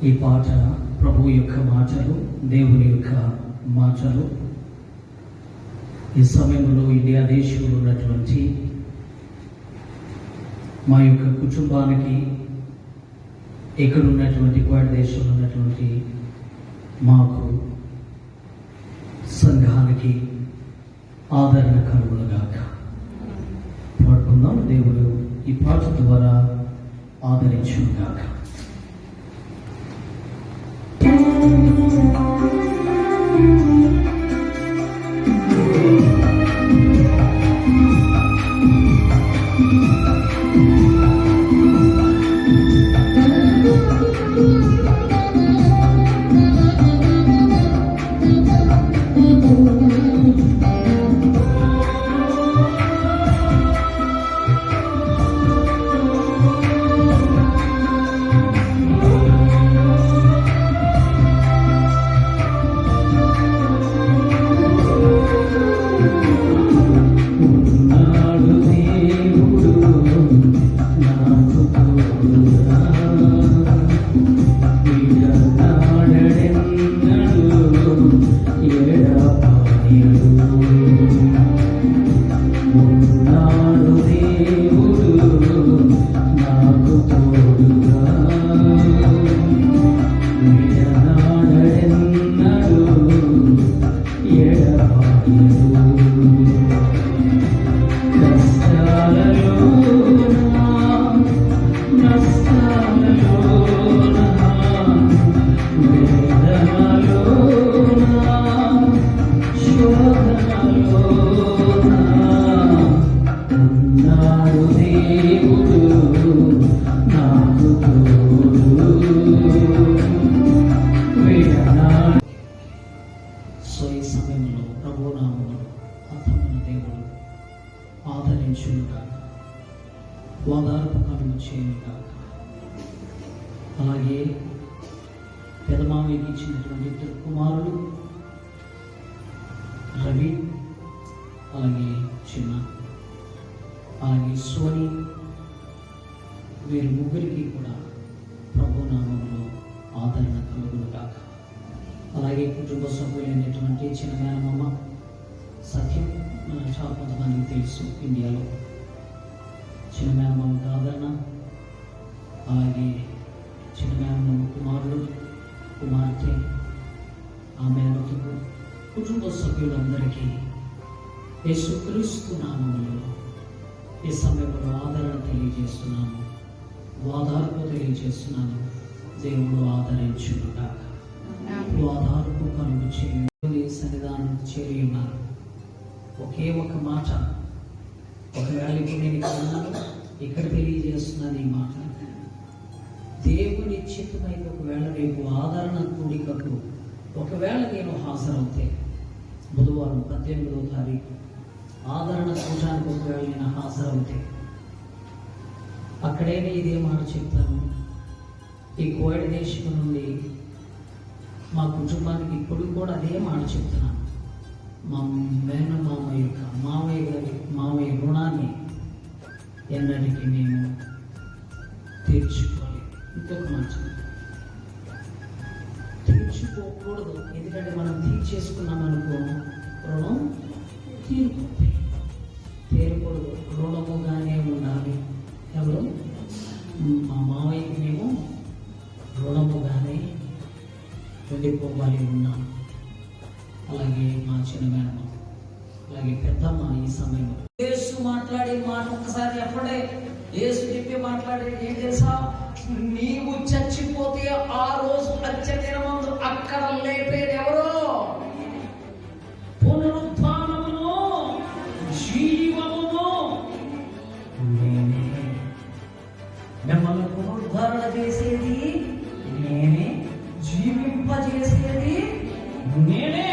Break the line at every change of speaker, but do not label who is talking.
ఈ పాట ప్రభు యొక్క మాటలు, దేవుని యొక్క మాటలు. ఈ సమయంలో ఇండియా దేశంలో ఉన్నటువంటి మా యొక్క కుటుంబానికి, ఇక్కడ ఉన్నటువంటి కోట దేశంలో ఉన్నటువంటి మాకు సంఘానికి ఆదరణ కలుగునుగాక. పాడుకుందాం. దేవుడు ఈ పాట ద్వారా ఆదరించుగాక. ఓదార్పు కలుగు చేయనుగాక. అలాగే పెదమామయ్యకి ఇచ్చినటువంటి ఇద్దరు కుమారులు రవి, అలాగే చిన్న, అలాగే సోని, వీరి ముగ్గురికి కూడా ప్రభు నామములో ఆదరణ కలుగునుగాక. అలాగే కుటుంబ సభ్యులైనటువంటి చిన్న మేనమామ సత్యం, చాలా కొంతమందికి తెలుసు, ఇండియాలో చిన్న మేనమామ ఆదరణ, అలాగే చిన్న మేనమామ కుమారుడు, కుమార్తె, ఆ మేనకు కుటుంబ సభ్యులందరికీ యేసుక్రీస్తు నామములో ఈ సమయంలో ఆదరణ తెలియజేస్తున్నాను, ఓదార్పు తెలియజేస్తున్నాను. దేవుడు ఆదరించుగాక. ఓదార్పు కలుగు చేయుడి సన్నిధానం చేరి ఉన్నారు. ఒకే ఒక మాట, ఒకవేళ ఇప్పుడు నేను ఇక్కడ తెలియజేస్తున్నాను ఈ మాట. దేవుని చిత్తమైతే ఒకవేళ రేపు ఆదరణ కూడికకు ఒకవేళ నేను హాజరవుతే, బుధవారం 18వ తారీఖు ఆదరణ కూటానికి ఒకవేళ నేను హాజరవుతే, అక్కడైనా ఇదే మాట చెప్తాను. ఈ కోవిడ్ దేశం నుండి మా కుటుంబానికి ఇప్పుడు కూడా అదే మాట చెప్తున్నాను. మా మేనమామ యొక్క మామయ్య రుణాన్ని ఎన్నటికీ మేము తీర్చుకోవాలి. ఇంకొక మాట, తీర్చుకోకూడదు. ఎందుకంటే మనం తీర్చేసుకున్నామనుకో రుణం తీరకూడదు. రుణముగానే ఉండాలి. ఎవరు? మా మామయ్యకి మేము రుణముగానే ఉండిపోవాలి ఉన్నాం. అలాగే మా చిన్న మేనమ్మ, అలాగే పెద్దమ్మ. ఈ సమయంలో యేసు మాట్లాడే మాట ఒక్కసారి అప్పుడే యేసు చెప్పి మాట్లాడేది ఏం తెలుసా? నీవు చచ్చిపోతే ఆ రోజు అత్యదినమందు అక్కడ లేపేది ఎవరో? పునరుత్థానమును జీవమును నేనే. మిమ్మల్ని పునరుద్ధరణ చేసేది నేనే, జీవింపజేసేది నేనే.